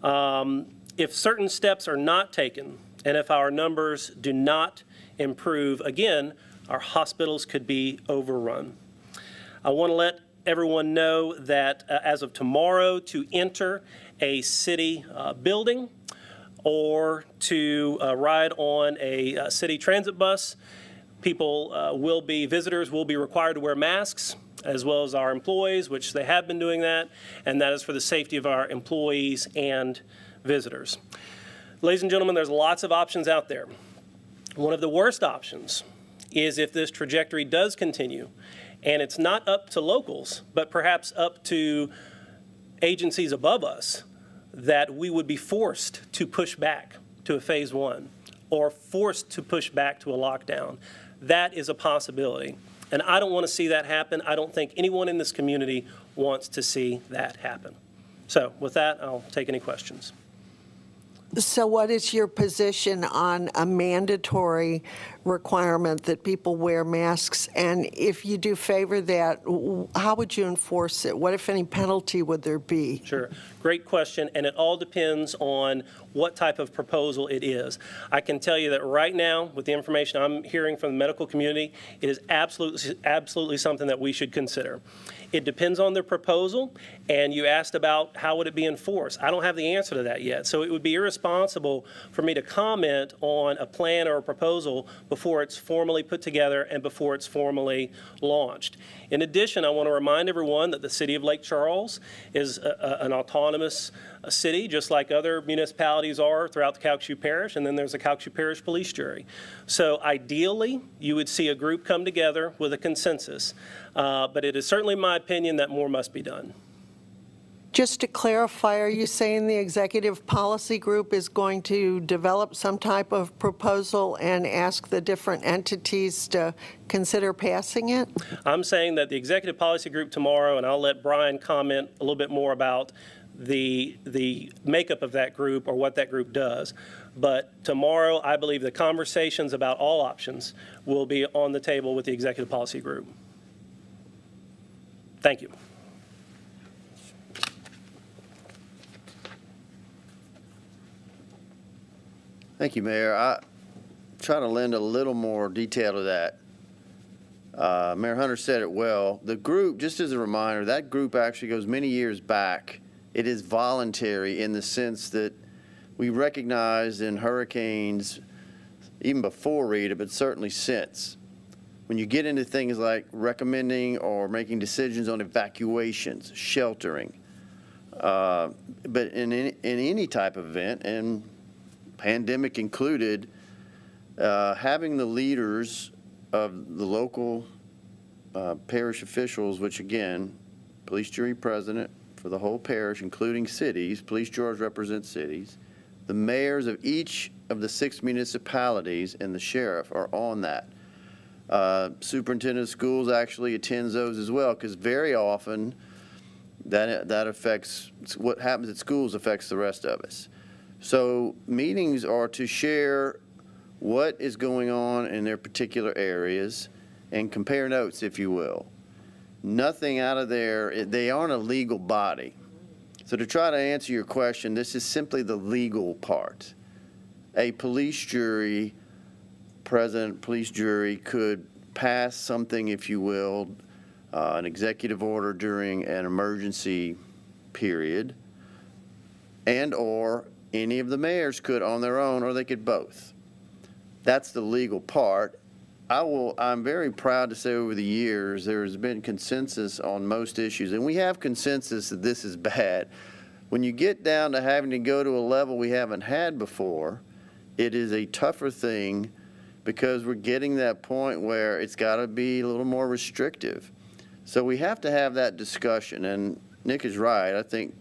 If certain steps are not taken, and if our numbers do not improve, again, our hospitals could be overrun. I want to let everyone know that as of tomorrow, to enter a city building or to ride on a city transit bus, visitors will be required to wear masks, as well as our employees, which they have been doing that, and that is for the safety of our employees and visitors. Ladies and gentlemen, there's lots of options out there. One of the worst options is if this trajectory does continue, and it's not up to locals, but perhaps up to agencies above us, that we would be forced to push back to a phase 1 or forced to push back to a lockdown. That is a possibility. And I don't want to see that happen. I don't think anyone in this community wants to see that happen. So with that, I'll take any questions. So what is your position on a mandatory requirement that people wear masks? And if you do favor that, how would you enforce it? What, if any, penalty would there be? Sure. Great question, and it all depends on what type of proposal it is. I can tell you that right now, with the information I'm hearing from the medical community, it is absolutely something that we should consider. It depends on the proposal, and you asked about how would it be enforced. I don't have the answer to that yet, so it would be irresponsible for me to comment on a plan or a proposal before it's formally put together and before it's formally launched. In addition, I want to remind everyone that the City of Lake Charles is an autonomous city, just like other municipalities are throughout the Calcasieu Parish, and then there's a Calcasieu Parish Police Jury. So ideally, you would see a group come together with a consensus, but it is certainly my opinion that more must be done. Just to clarify, are you saying the executive policy group is going to develop some type of proposal and ask the different entities to consider passing it? I'm saying that the executive policy group tomorrow, and I'll let Brian comment a little bit more about the makeup of that group or what that group does. But tomorrow, I believe the conversations about all options will be on the table with the executive policy group. Thank you. Thank you, Mayor. I try to lend a little more detail to that. Mayor Hunter said it well. The group, just as a reminder, that group actually goes many years back. It is voluntary in the sense that we recognize in hurricanes, even before Rita, but certainly since, when you get into things like recommending or making decisions on evacuations, sheltering, but in any type of event, and pandemic included, having the leaders of the local parish officials, which again, police jury president for the whole parish, including cities, police jurors represent cities, the mayors of each of the 6 municipalities and the sheriff are on that. Superintendent of schools actually attends those as well, because very often that affects, what happens at schools affects the rest of us. So meetings are to share what is going on in their particular areas and compare notes, if you will. Nothing out of there, they aren't a legal body. So to try to answer your question, this is simply the legal part. A police jury, president, police jury could pass something, if you will, an executive order during an emergency period, and or any of the mayors could on their own, or they could both. That's the legal part. I'm very proud to say over the years there has been consensus on most issues, and we have consensus that this is bad. When you get down to having to go to a level we haven't had before, it is a tougher thing because we're getting that point where it's got to be a little more restrictive. So we have to have that discussion, and Nick is right. I think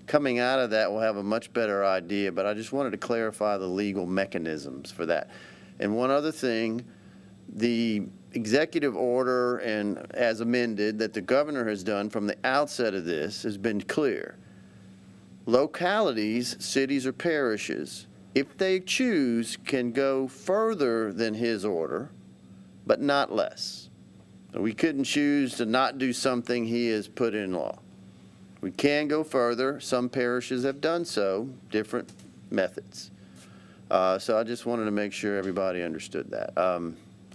coming out of that, we'll have a much better idea, but I just wanted to clarify the legal mechanisms for that. And one other thing, the executive order and as amended that the governor has done from the outset of this has been clear. Localities, cities or parishes, if they choose, can go further than his order, but not less. We couldn't choose to not do something he has put in law. We can go further. Some parishes have done so, different methods. So I just wanted to make sure everybody understood that.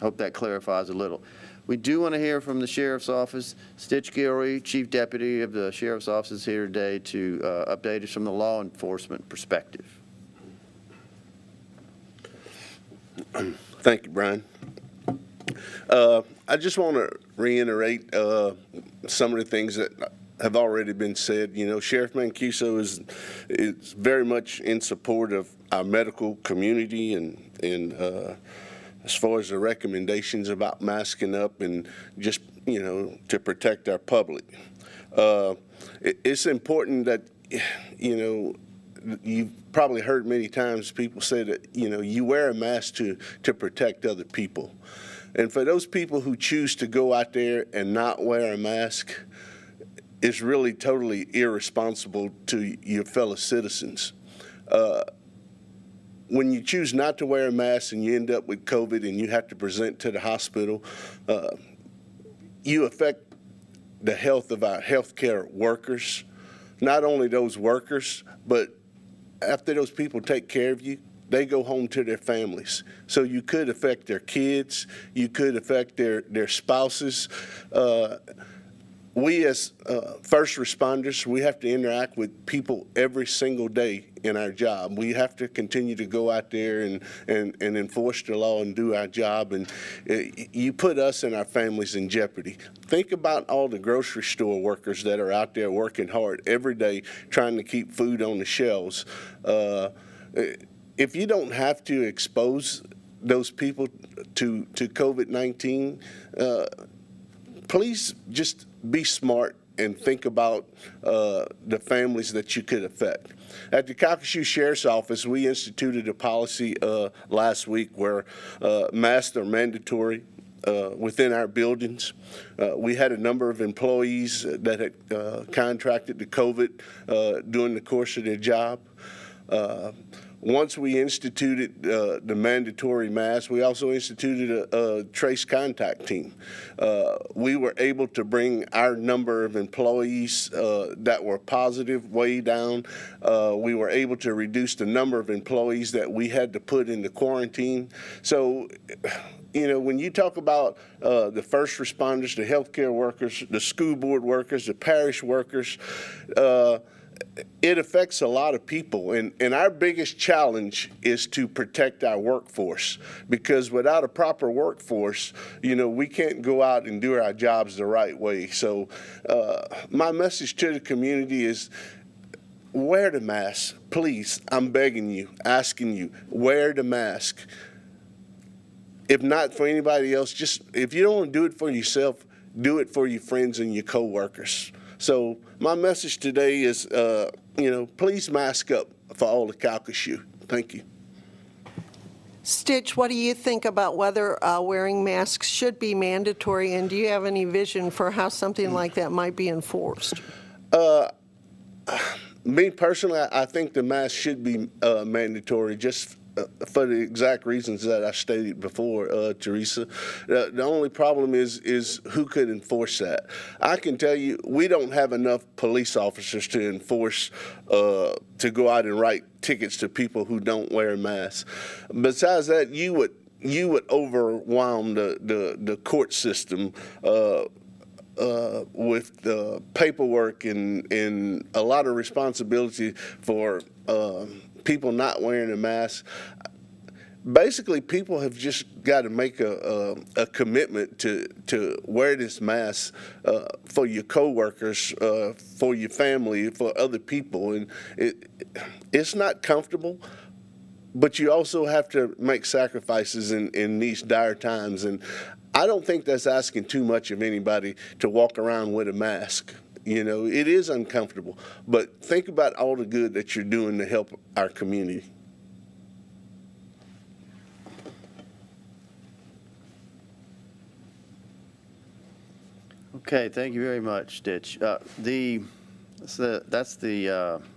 Hope that clarifies a little. We do want to hear from the Sheriff's Office. Stitch Gilroy, Chief Deputy of the Sheriff's Office, is here today to update us from the law enforcement perspective. Thank you, Brian. I just want to reiterate some of the things that have already been said. You know, Sheriff Mancuso is very much in support of our medical community and as far as the recommendations about masking up and just, you know, to protect our public. It's important that, you know, you've probably heard many times people say that, you know, you wear a mask to protect other people. And for those people who choose to go out there and not wear a mask, it's really totally irresponsible to your fellow citizens. when you choose not to wear a mask and you end up with COVID and you have to present to the hospital, you affect the health of our healthcare workers. Not only those workers, but after those people take care of you, they go home to their families. So you could affect their kids, you could affect their spouses. We as first responders, we have to interact with people every single day in our job. We have to continue to go out there and enforce the law and do our job. And you put us and our families in jeopardy. Think about all the grocery store workers that are out there working hard every day trying to keep food on the shelves. If you don't have to expose those people to COVID-19, please just be smart and think about the families that you could affect. At the Calcasieu Sheriff's Office, we instituted a policy last week where masks are mandatory within our buildings. We had a number of employees that had contracted the COVID during the course of their job. Once we instituted the mandatory mask, we also instituted a trace contact team. We were able to bring our number of employees that were positive way down. We were able to reduce the number of employees that we had to put into quarantine. So, you know, when you talk about the first responders, the healthcare workers, the school board workers, the parish workers, it affects a lot of people, and our biggest challenge is to protect our workforce, because without a proper workforce, you know, we can't go out and do our jobs the right way. So my message to the community is wear the mask. Please, I'm begging you, asking you, wear the mask. If not for anybody else, just if you don't want to do it for yourself, do it for your friends and your coworkers. So my message today is, you know, please mask up for all the Calcasieu. Thank you. Stitch, what do you think about whether wearing masks should be mandatory, and do you have any vision for how something like that might be enforced? Me personally, I think the mask should be mandatory, just for the exact reasons that I stated before, Teresa. The only problem is who could enforce that. I can tell you, we don't have enough police officers to enforce, to go out and write tickets to people who don't wear masks. Besides that, you would overwhelm the court system with the paperwork and a lot of responsibility for people not wearing a mask. Basically, people have just got to make a commitment to wear this mask for your coworkers, for your family, for other people. And it's not comfortable, but you also have to make sacrifices in these dire times. And I don't think that's asking too much of anybody to walk around with a mask. You know, it is uncomfortable, but think about all the good that you're doing to help our community. Okay, thank you very much, Stitch. That's the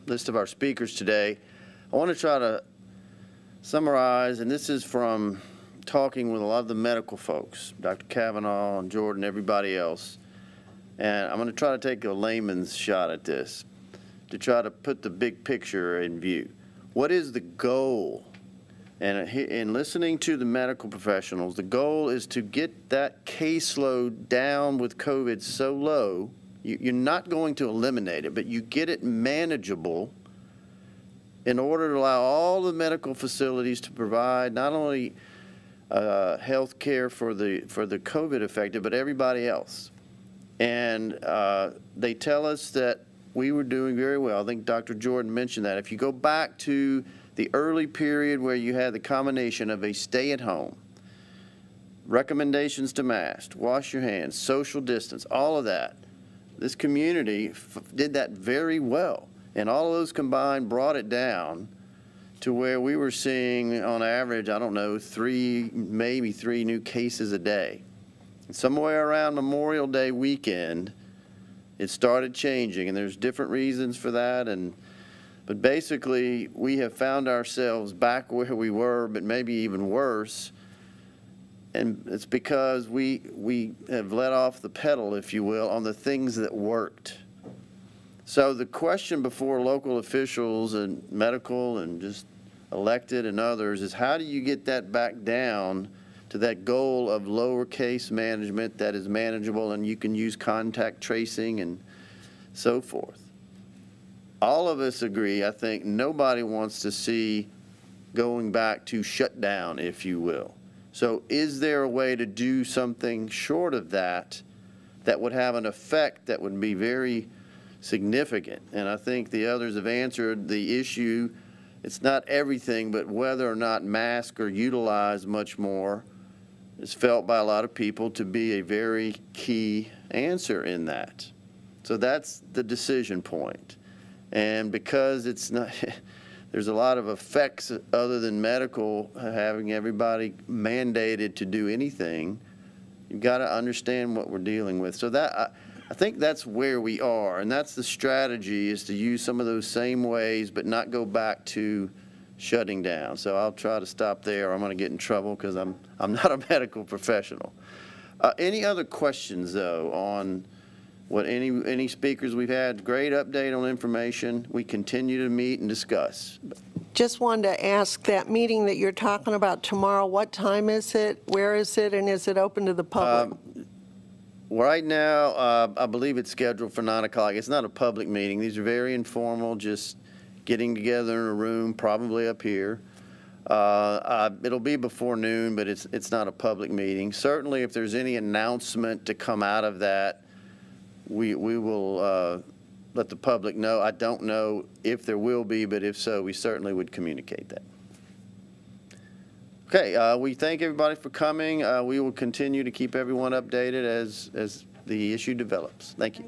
list of our speakers today. I want to try to summarize, and this is from talking with a lot of the medical folks, Dr. Kavanaugh and Jordan, everybody else. And I'm going to try to take a layman's shot at this to try to put the big picture in view. What is the goal? And in listening to the medical professionals, the goal is to get that caseload down with COVID so low, you're not going to eliminate it, but you get it manageable in order to allow all the medical facilities to provide not only health care for the COVID affected, but everybody else. And they tell us that we were doing very well. I think Dr. Jordan mentioned that. If you go back to the early period where you had the combination of a stay-at-home, recommendations to mask, wash your hands, social distance, all of that, this community did that very well. And all of those combined brought it down to where we were seeing, on average, I don't know, maybe three new cases a day. Somewhere around Memorial Day weekend, it started changing, and there's different reasons for that. And But basically, we have found ourselves back where we were, but maybe even worse. And it's because we have let off the pedal, if you will, on the things that worked. So the question before local officials and medical and just elected and others is, how do you get that back down to that goal of lower case management that is manageable and you can use contact tracing and so forth? All of us agree, I think nobody wants to see going back to shutdown, if you will. So is there a way to do something short of that that would have an effect that would be very significant? And I think the others have answered the issue. It's not everything, but whether or not masks are utilized much more is felt by a lot of people to be a very key answer in that. So that's the decision point. And because it's not, there's a lot of effects other than medical, having everybody mandated to do anything, you've got to understand what we're dealing with. So that, I think that's where we are, and that's the strategy, is to use some of those same ways but not go back to shutting down. So I'll try to stop there, or I'm going to get in trouble because I'm not a medical professional. Any other questions, though, on what any speakers we've had? Great update on information. We continue to meet and discuss. Just wanted to ask, that meeting that you're talking about tomorrow, what time is it, where is it, and is it open to the public? Right now, I believe it's scheduled for 9 o'clock. It's not a public meeting. These are very informal, just getting together in a room, probably up here. It'll be before noon, but it's not a public meeting. Certainly, if there's any announcement to come out of that, we will let the public know. I don't know if there will be, but if so, we certainly would communicate that. Okay, we thank everybody for coming. We will continue to keep everyone updated as the issue develops. Thank you.